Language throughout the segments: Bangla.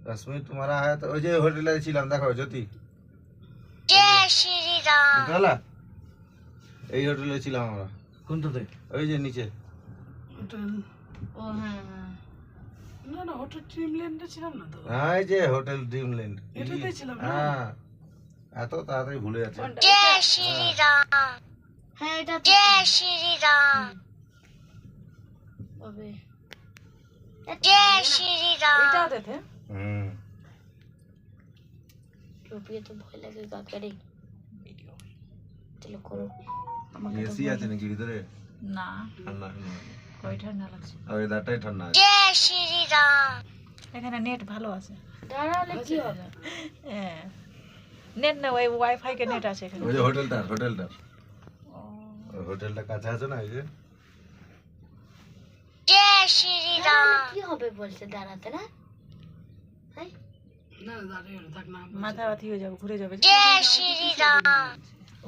10 मिनट तुम्हारा है तो ওই যে হোটেলে ছিলাম দেখো জ্যোতি জয় শ্রীরাম বুঝলা এই হোটেলে ছিলাম আমরা কোনটাতে? ওই যে নিচে হোটেল। ও হ্যাঁ হ্যাঁ না না, হোটেল ড্রিমল্যান্ডে ছিলাম না তো। হ্যাঁ এই যে হোটেল ড্রিমল্যান্ড এটাতেই ছিলাম না? হ্যাঁ এত তাড়াতাড়ি ভুলে যাচ্ছে জয় শ্রীরাম হ্যাঁ এটা জয় শ্রীরাম ওবে জয় শ্রীরাম এটা দেখে হুম রূপিয়ে তো ভয় লাগে কাকারে ভিডিও চলো করো এসি আছে নাকি ভিতরে না, ঠান্ডা ওই ঠান্ডা লাগছে। আর ওয়েদারটাই ঠান্ডা আছে জয় শ্রীরাম এখানে নেট ভালো আছে। দাঁড়ালে কি হবে হ্যাঁ, নেট না, ওই ওয়াইফাই কে নেট আছে এখানে। ওই যে হোটেলটা ওই হোটেলটা কাছে আছে না এই যে জয় শ্রীরাম কি হবে বলছে দাঁড়াতে না না দাঁড়িয়ে থাক না, মাথা ব্যথা হয়ে যাবে, ঘুরে যাবে। জয় শ্রীরাম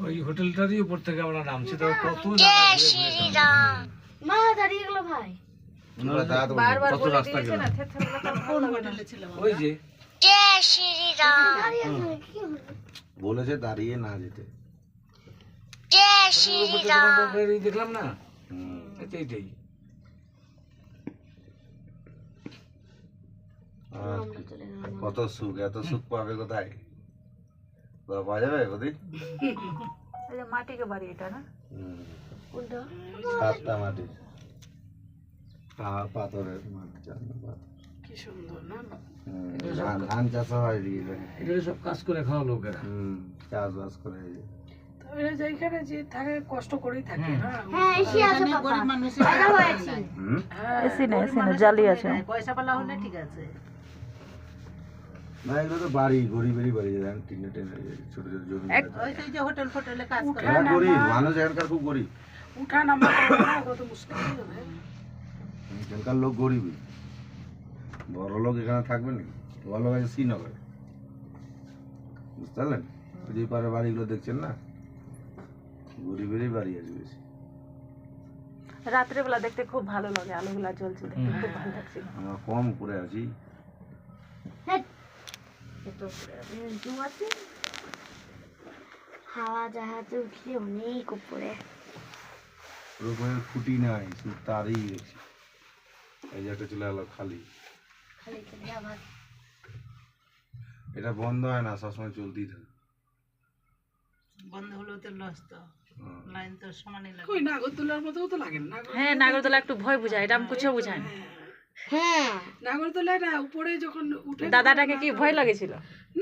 ওই হোটেলটারই উপর থেকে আমরা নামছি তো, কত জয় শ্রীরাম মা দাঁড়িয়ে গেল ভাই বারবার বলে দিয়েছে না, থেতথেতলা ভালো লাগে না। ওই যে জয় শ্রীরাম দাঁড়িয়ে গেল কি হলো বলেছে দাঁড়িয়ে না যেতে জয় শ্রীরাম দেখলাম না, এইটাই। আর কত সুখ এত সুখ পাবে কোথায় পাওয়া যাবে ওদিক এই যে মাটিকে বাড়ি এটা না, কোনটা সাতটা মাটির পাথরের মাটি কি সুন্দর না। ধান চাষ হয় এটা সব কাজ করে খাওয়া লোকেরা। চাষবাস করে এরা যেখানে যে থাকে কষ্ট করেই থাকে না। হ্যাঁ এসি আছে বাবা গরিব মানুষ এটা হয়েছে এসি না জালি আছে, পয়সা পালা হলে ঠিক আছে। না এগুলো তো বাড়ি গরিবেরই বাড়ি টিনে টেনে ছোট ছোট জমি ওই যে হোটেল ফোটেলে কাজ করে এরা গরিব মানুষ এখানকার খুব গরিব উঠা নামা করে না, কত মুশকিল হয়ে যাবে। এখানকার লোক গরিবই বড় লোক এখানে থাকবে নাকি বড় লোক আছে শ্রীনগরে বুঝতে পারলেন ওই যে পারে বাড়িগুলো দেখছেন না গরিবেরই বাড়ি আছে বেশি। রাত্রে বেলা দেখতে খুব ভালো লাগে, আলোগুলা জ্বলছে দেখতে খুব ভালো লাগছিল। আমরা কম করে আছি হাওয়া জাহাজে উঠলে অনেক উপরে ওরকমের খুঁটি নাই শুধু তারই দেখছি এই যে একটা চলে গেলো খালি খালি খালি আবার এটা বন্ধ হয় না সবসময় চলতেই থাকে বন্ধ হলেও তো লস তো লাইন তো সমানই লাগে। কই নাগরদোলার মতো তো লাগে না। হ্যাঁ নাগরদোলা একটু ভয় বুঝায়, এটা আমি কিছু বুঝায় না। হ্যাঁ নাগরদোলায় না উপরে যখন উঠে দাদাটাকে কি ভয় লাগেছিল?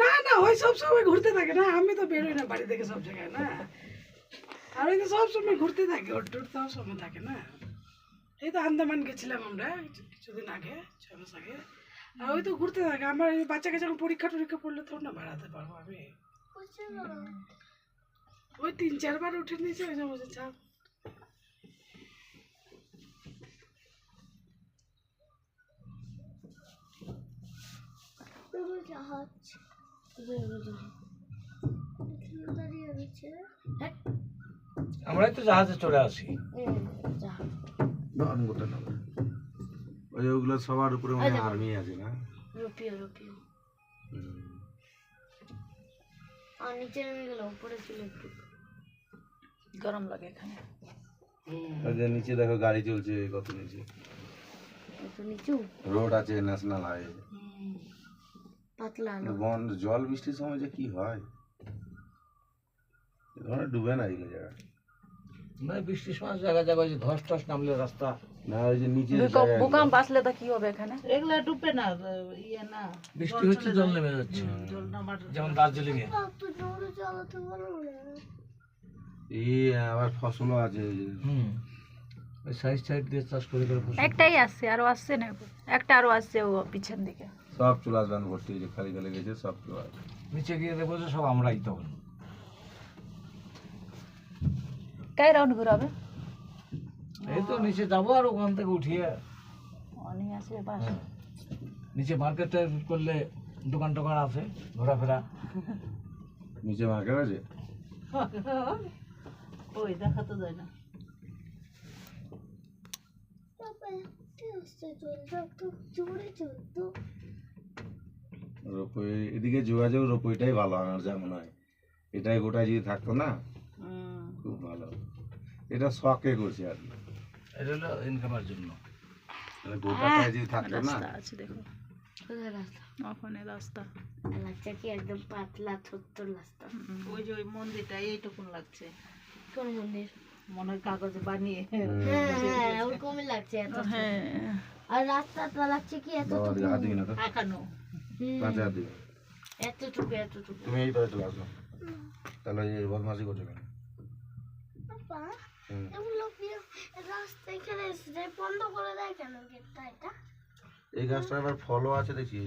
না না, ওই সব সময় ঘুরতে থাকে না, আমি তো বেরোই না বাড়ি থেকে সব জায়গায় না, আর ওই তো সব সময় ঘুরতে থাকে, ওর টোর তো সময় থাকে না। এই তো আন্দামান গেছিলাম আমরা কিছুদিন আগে, 6 মাস আগে, আর ওই তো ঘুরতে থাকে। আমার এই বাচ্চাকে যখন পরীক্ষা টরীক্ষা পড়লে তখন না বেড়াতে পারবো আমি। ওই 3-4 বার উঠে নিয়েছে, ওই জন্য বলছে চাপ। জাহাজ দাঁড়িয়ে রয়েছে আমরাই তো জাহাজে চলে আসি। জাহাজ ওই যে ওগুলো সবার উপরে মানে আর্মি আছে না রুপিও আর নিচে নেমে গেল, উপরে ছিল একটু গরম লাগে এখানে। ওই যে নিচে দেখো গাড়ি চলছে কত নিচে একটু নিচু রোড আছে ন্যাশনাল হাইওয়ে পাতলা বন্ধ জল বৃষ্টির সময় যে কি হয় এখানে ডুবে না এগুলো জায়গা না, বৃষ্টির সময় জায়গা জায়গায় যে ধস টস নামলে রাস্তা না ওই যে নিচে ভূকম্প আসলে তো কি হবে এখানে? এগুলা ডুবে না, ইয়ে না, বৃষ্টি হচ্ছে জল নেমে যাচ্ছে, জল নামার যেমন দার্জিলিং এ। তো জোরে চালাতে পারো এই আবার ফসলও আছে ওই যে ওই সাইড দিয়ে চাষ করে একটাই আসছে, আরো আসছে না, একটা আরো আসছে ও পিছন দিকে। সব চলে আসবেন ভর্তি যে খালি খালি গেছে সব চলে আসবে নিচে গিয়ে দেখবো যে সব আমরাই তখন। কাই রাউন্ড ঘুরাবে? এই তো নিচে যাবো আর ওখান থেকে উঠিয়ে অনেক আছে বাস। নিচে মার্কেটে করলে দোকান টোকান আছে, ঘোরাফেরা। নিচে মার্কেট আছে ওই দেখা তো যায় না। জোরে চলতো ওই এদিকে যোগাযোগ ওইটাই ভালো আমার যা মনে হয়। এটাই গোটায় যদি থাকতো না খুব ভালো হতো। এটা শখে করছি আর কি, এটা হলো ইনকামের জন্য। মানে গোটাটায় যদি থাকতো না, রাস্তা আছে দেখো, কোথায় রাস্তা? ওখানে রাস্তা। লাগছে কি একদম পাতলা ছোট্ট রাস্তা। ওই যে ওই মন্দিরটা এইটুকুন লাগছে, কোন মন্দির? মনে হয় কাগজে বানিয়ে। হ্যাঁ ওরকমই লাগছে এত ছোট। হ্যাঁ আর রাস্তাটা লাগছে কি এত বাবা দিকে হাত দিবি না তো, আঁকানো। কাঁচে হাত দিবি। এতটুকু এতটুকু। তুমি এই পারে চলে আসো, তাহলে এই বদমাশি করছো কেন? বাবা, হুম। এগুলো কি রাস্তা এখানে বন্ধ করে দেয় কেন গেটটা এটা? এই গাছটা আবার ফলও আছে দেখি।